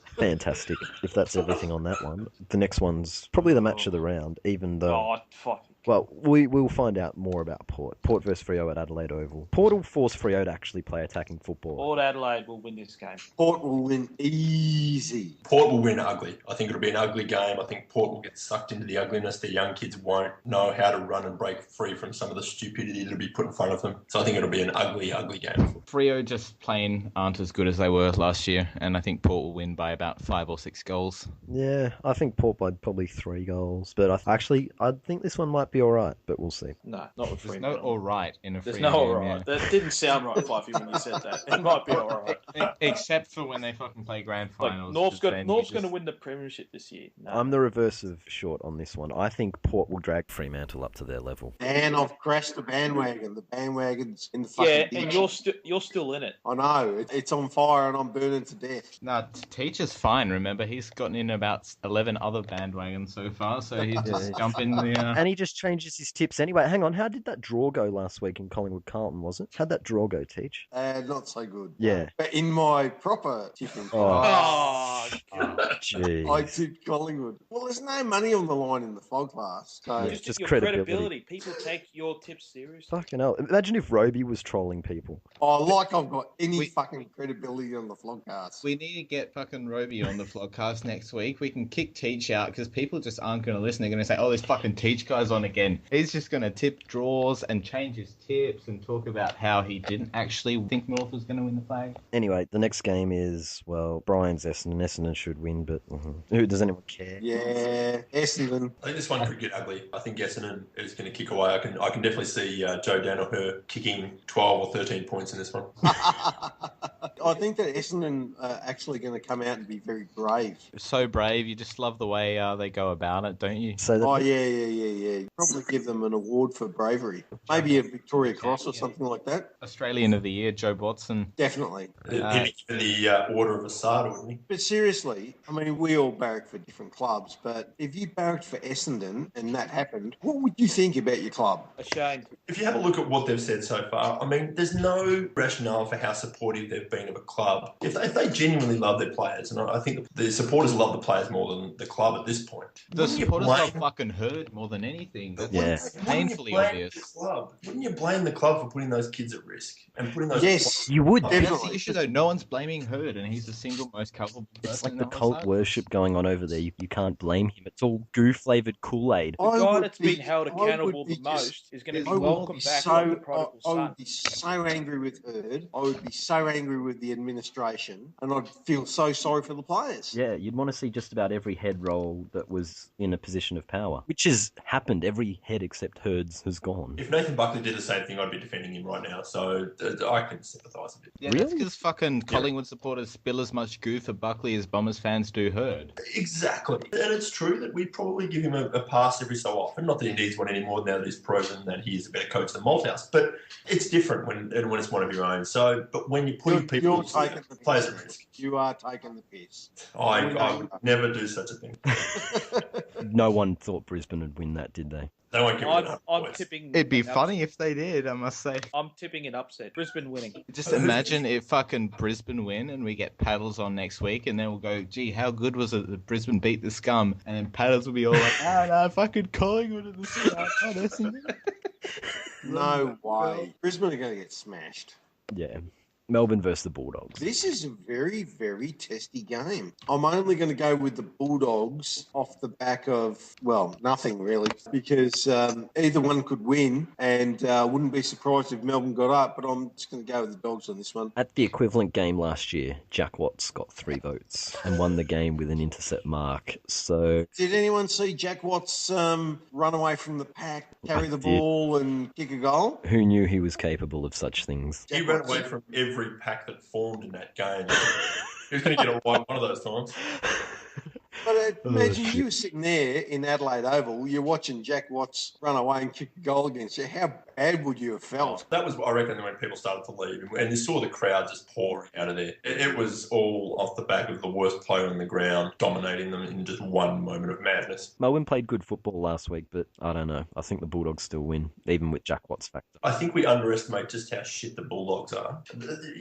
Fantastic. If that's everything on that one. The next one's probably the match of the round, even though... Oh, fuck. Well, we'll find out more about Port. Port versus Freo at Adelaide Oval. Port will force Freo to actually play attacking football. Port Adelaide will win this game. Port will win easy. Port will win ugly. I think it'll be an ugly game. I think Port will get sucked into the ugliness. The young kids won't know how to run and break free from some of the stupidity that'll be put in front of them. So I think it'll be an ugly game. Freo just plain aren't as good as they were last year, and I think Port will win by about 5 or 6 goals. Yeah, I think Port by probably 3 goals. But I think this one might be alright, but we'll see. No, not with There's Fremantle. no alright in a There's Freo no game, alright. That didn't sound right, Fyfie, when you said that. It might be alright. Except for when they fucking play grand Like, finals. North's then going you to just- win the premiership this year. No. I'm the reverse of Shawt on this one. I think Port will drag Fremantle up to their level. And I've crashed the bandwagon. The bandwagon's in the fucking Yeah, and ditch. you're still in it. I know. It's on fire and I'm burning to death. Nah, Teacher's fine, remember? He's gotten in about 11 other bandwagons so far, so he's just jumping the... And he just changes his tips anyway. Hang on, how did that draw go last week in Collingwood Carlton, was it? How'd that draw go, Teach? Not so good. Yeah. But in my proper tipping, Oh, Jeez. I tipped Collingwood. Well, there's no money on the line in the Flogcast. So Yeah. Just your credibility. People take your tips seriously. Fucking hell. Imagine if Roby was trolling people. like I've got any fucking credibility on the Flogcast. We need to get fucking Roby on the vlogcast next week. We can kick Teach out because people just aren't going to listen. They're going to say, oh, this fucking Teach guy's on again. He's just going to tip draws and change his tips and talk about how he didn't actually think North was going to win the flag. Anyway, the next game is, well, Brian's Essendon. Essendon should win, but who does anyone care? Yeah, Essendon. I think this one could get ugly. I think Essendon is going to kick away. I can definitely see Joe Daniher kicking 12 or 13 points in this one. I think that Essendon are actually going to come out and be very brave. So brave. You just love the way they go about it, don't you? So that, Oh, yeah. Probably give them an award for bravery. Maybe a Victoria Cross or something like that. Australian of the Year, Joe Watson. Definitely. He'd be given the Order of Asada, wouldn't he? But seriously, I mean, we all barrack for different clubs, but if you barracked for Essendon and that happened, what would you think about your club? Ashamed. If you have a look at what they've said so far, I mean, there's no rationale for how supportive they've been of a club, if they genuinely love their players, and I think the supporters love the players more than the club at this point. The wouldn't you supporters blame- love fucking Hurt more than anything. That's Yeah. painfully obvious. Wouldn't you blame the club for putting those kids at risk and putting those? Yes, You would. Definitely. That's the issue, though. No one's blaming Hurd, and he's the single most culpable person. It's like in the whole cult side. worship going on over there. You can't blame him. It's all goo-flavoured Kool-Aid. The guy that's been held accountable the most is going to be welcome back like the prodigal I son. would be so angry with Hurd. I would be so angry with the administration, and I'd feel so sorry for the players. Yeah, you'd want to see just about every head roll that was in a position of power, which has happened. Every head except Hurd's has gone. If Nathan Buckley did the same thing, I'd be defending him right now. So I can sympathise a bit. Yeah, that's Really? because fucking Collingwood supporters spill as much goo for Buckley as Bombers fans do Hurd. Exactly. And it's true that we probably give him a pass every so often. Not that he needs one anymore now that he's proven that he is a better coach than Malthouse. But it's different when it's one of your own. So, but when you put people, You're taking the players piss. at risk. You are taking the piss. I would never do such a thing. No one thought Brisbane would win that, did they? They won't give it I'm up. tipping. It'd be an funny if they did, I must say. I'm tipping an upset. Brisbane winning. Just imagine if fucking Brisbane win and we get Paddles on next week, and then we'll go, gee, how good was it that Brisbane beat the scum? And then Paddles will be all like, no, fucking Collingwood are the scum. No way. Brisbane are going to get smashed. Yeah. Melbourne versus the Bulldogs. This is a very, very testy game. I'm only going to go with the Bulldogs off the back of, well, nothing really, because either one could win, and wouldn't be surprised if Melbourne got up, but I'm just going to go with the Dogs on this one. At the equivalent game last year, Jack Watts got 3 votes and won the game with an intercept mark. So Did anyone see Jack Watts run away from the pack, carry the did. ball and kick a goal? who knew he was capable of such things? He ran away from every pack that formed in that game. He was going to get a one of those times. But imagine shit. you were sitting there in Adelaide Oval, you're watching Jack Watts run away and kick a goal against you. How bad would you have felt? That was, I reckon, when people started to leave, and you saw the crowd just pouring out of there. It was all off the back of the worst player on the ground, dominating them in just one moment of madness. Melbourne played good football last week, but I don't know. I think the Bulldogs still win, even with Jack Watts' factor. I think we underestimate just how shit the Bulldogs are.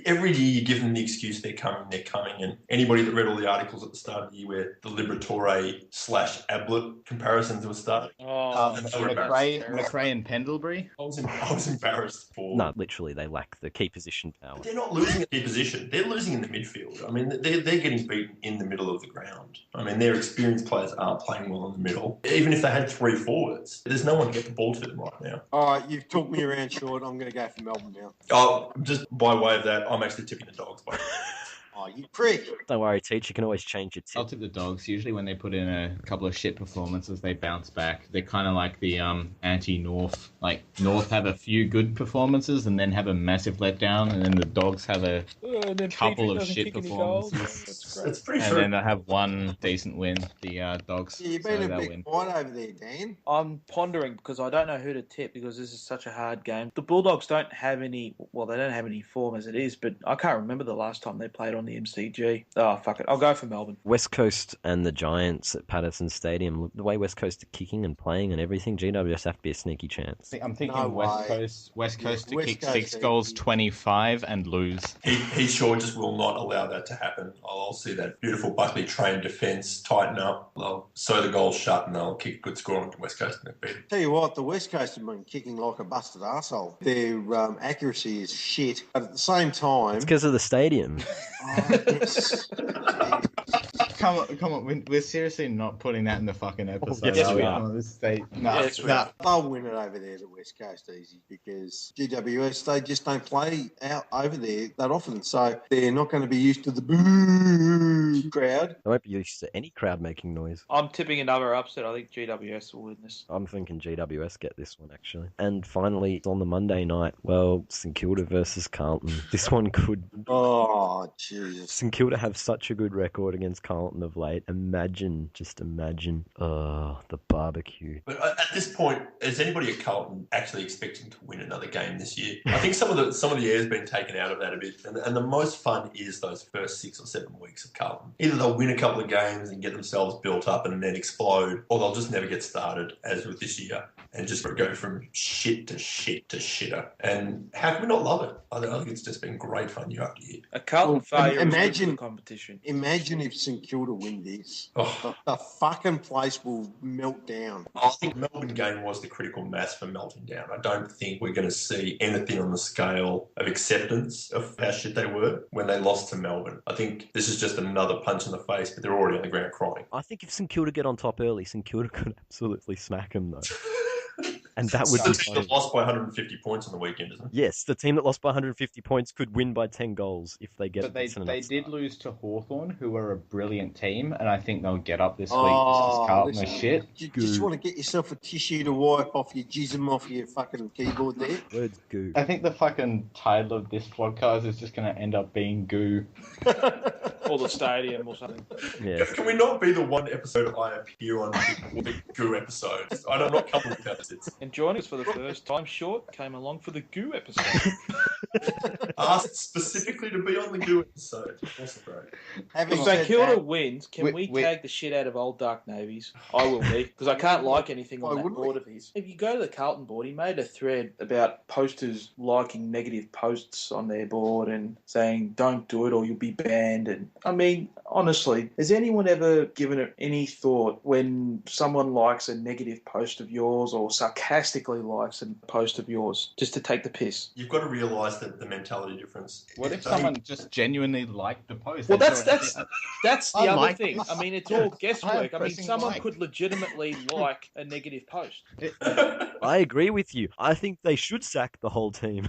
Every year you give them the excuse they're coming, and anybody that read all the articles at the start of the year where the Liberatore/Ablett comparisons were starting, Oh, they were embarrassed. McRae and Pendlebury. I was embarrassed for... No, literally, they lack the key position power. They're not losing at their position. They're losing in the midfield. I mean, they're getting beaten in the middle of the ground. I mean, their experienced players aren't playing well in the middle. Even if they had 3 forwards, there's no one to get the ball to them right now. All right, you've talked me around short. I'm going to go for Melbourne now. Oh, just by way of that, I'm actually tipping the Dogs. Oh, you prick. Don't worry, Teach, you can always change your I'll tip. tip the Dogs. Usually when they put in a couple of shit performances, they bounce back. They're kind of like the anti-Norf. Like, North have a few good performances and then have a massive letdown, and then the Dogs have a couple of shit performances. It's pretty And true. then they'll have one decent win, the Dogs. Yeah, you've so been a they'll bit win. quiet over there, Dan. I'm pondering because I don't know who to tip because this is such a hard game. The Bulldogs don't have any, well, they don't have any form as it is, but I can't remember the last time they played on the MCG. Oh, fuck it. I'll go for Melbourne. West Coast and the Giants at Patterson Stadium. Look, the way West Coast are kicking and playing and everything, GWS have to be a sneaky chance. I'm thinking No West way. Coast to West kick Coast 6 easy. goals, 25 and lose. He sure just will not allow that to happen. I'll see that beautiful Buckley trained defence tighten up. They'll sew the goals shut and they'll kick a good score on the West Coast and beat them. Tell you what, the West Coast have been kicking like a busted arsehole. Their accuracy is shit, but at the same time... It's because of the stadium. yes. Come on, we're seriously not putting that in the fucking episode. yes, are we we? are. Oh, this state, Yes, we are. They'll win it over there, the West Coast, easy, because GWS, they just don't play out over there that often, so they're not going to be used to the boo crowd. I won't be used to any crowd making noise. I'm tipping another upset. I think GWS will win this. I'm thinking GWS get this one, actually. And finally, on the Monday night, well, St Kilda versus Carlton. This one could... Oh, Jesus. St Kilda have such a good record against Carlton of late. Just imagine, the barbecue. But at this point, is anybody at Carlton actually expecting to win another game this year? I think some of the air's been taken out of that a bit, and the most fun is those first 6 or 7 weeks of Carlton. Either they'll win a couple of games and get themselves built up and then explode, or they'll just never get started, as with this year. and just go from shit to shit to shitter. And how can we not love it? I think it's just been great fun year after year. A Carlton failure is good for imagine the competition. Imagine if St Kilda win this. Oh. The fucking place will melt down. I think Melbourne game was the critical mass for melting down. I don't think we're going to see anything on the scale of acceptance of how shit they were when they lost to Melbourne. I think this is just another punch in the face, but they're already on the ground crying. I think if St Kilda get on top early, St Kilda could absolutely smack them, though. And that would the be team funny. that lost by 150 points on the weekend, isn't it? Yes, the team that lost by 150 points could win by 10 goals if they get. But they decent did enough start. lose to Hawthorn, who were a brilliant team, and I think they'll get up this week. Oh, Carlton listen, are shit. You just want to get yourself a tissue to wipe off your jism off your fucking keyboard there. Words goo. I think the fucking title of this podcast is just going to end up being goo. Or the stadium or something. Yeah. Can we not be the one episode I appear on the Goo episode? I'm not coming with that. And joining us for the first time, Shawt came along for the Goo episode. Asked specifically to be on the Goo episode. Also great. Having If said St Kilda that, wins, can we Wait. tag the shit out of old Dark Navies? I will be, because I can't like anything Why on that wouldn't board of his. If you go to the Carlton board, he made a thread about posters liking negative posts on their board and saying, don't do it or you'll be banned. And I mean, honestly, has anyone ever given it any thought when someone likes a negative post of yours or sarcastically likes a post of yours just to take the piss? You've got to realise that the mentality difference. What if They- someone just genuinely liked the post? Well, They that's saw it, that's the I other like thing. this. I mean, it's all guesswork. I mean, pressing someone like. could legitimately like a negative post. I agree with you. I think they should sack the whole team.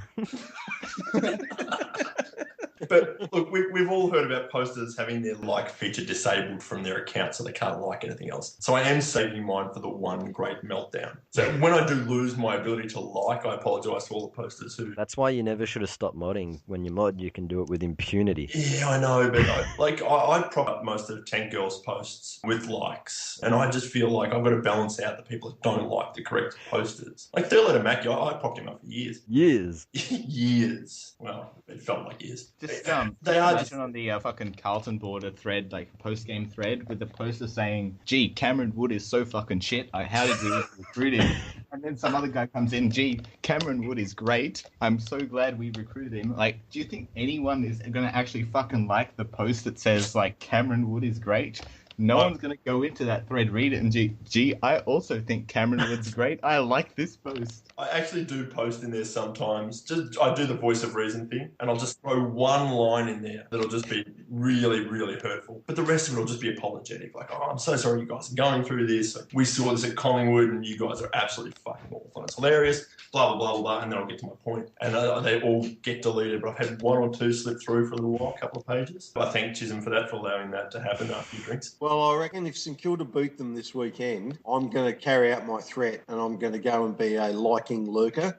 But look, we've all heard about posters having their like feature disabled from their account so they can't like anything else. So I am saving mine for the one great meltdown. So when I do lose my ability to like, I apologise to all the posters who... That's why you never should have stopped modding. When you mod, you can do it with impunity. Yeah, I know, but I prop up most of Tank Girl's posts with likes, and I just feel like I've got to balance out the people that don't like the correct posters. Like Thurletter Mackie, I propped him up for years. Years. Years. Well, it felt like years. Just They are imagine on the fucking Carlton board a thread, like a post-game thread, with the poster saying, gee, Cameron Wood is so fucking shit. How did we recruit him? And then some other guy comes in, gee, Cameron Wood is great. I'm so glad we recruited him. Like, do you think anyone is going to actually fucking like the post that says, like, Cameron Wood is great? No one's going to go into that thread, read it, and gee, I also think Cameron Wood's great. I like this post. I actually do post in there sometimes. I do the voice of reason thing, and I'll just throw one line in there that'll just be really, really hurtful. But the rest of it will just be apologetic. Like, oh, I'm so sorry you guys are going through this. Like, we saw this at Collingwood, and you guys are absolutely fucking awful. It's hilarious. Blah, blah, blah, blah, and then I'll get to my point. And they all get deleted, but I've had one or two slip through for a little while, a couple of pages. I thank Chisholm for that, for allowing that to happen after a few drinks. well, I reckon if St Kilda beat them this weekend, I'm going to carry out my threat and I'm going to go and be a liking lurker.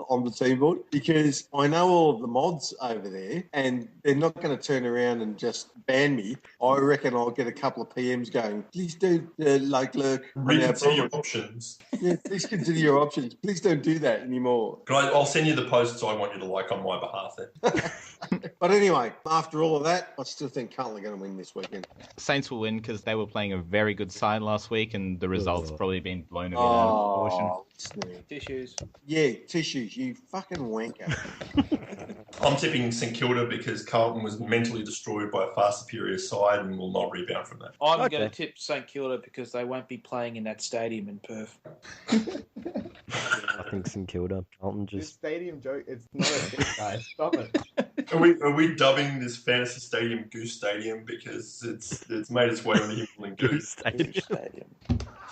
On the team board, because I know all of the mods over there and they're not going to turn around and just ban me. I reckon I'll get a couple of PMs going, please don't like lurk. Reconsider your options. Yeah, please consider your options. Please don't do that anymore. I'll send you the posts I want you to like on my behalf then. But anyway, after all of that, I still think Carlton are going to win this weekend. Saints will win because they were playing a very good side last week, and the results probably been blown a bit out of proportion. Snake. Tissues. Yeah, tissues, you fucking wanker. I'm tipping St Kilda because Carlton was mentally destroyed by a far superior side and will not rebound from that. I'm Okay. going to tip St Kilda because they won't be playing in that stadium in Perth. I think St Kilda. Carlton This just... stadium joke, it's not a thing, guys. Stop it. Are we dubbing this fantasy stadium Goose Stadium because it's made its way on the Hill and Goose? Stadium.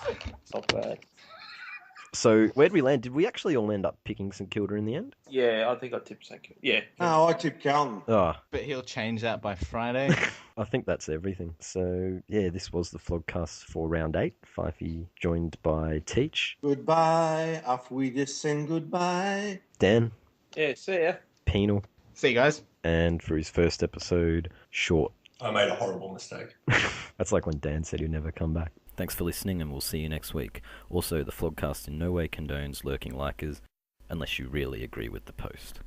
It's not bad. So, where'd we land? Did we actually all end up picking St Kilda in the end? Yeah, I think I tipped St Kilda. Yeah. No, I tipped Carlton. Oh, But he'll change that by Friday. I think that's everything. So, yeah, this was the Flogcast for round 8. Fyfie joined by Teach, Goodbye, off we just sing goodbye. Dan, Yeah, see ya. Penal, See you guys. and for his first episode, Shawt. I made a horrible mistake. That's like when Dan said he'd never come back. Thanks for listening, and we'll see you next week. Also, the Flogcast in no way condones lurking likers, unless you really agree with the post.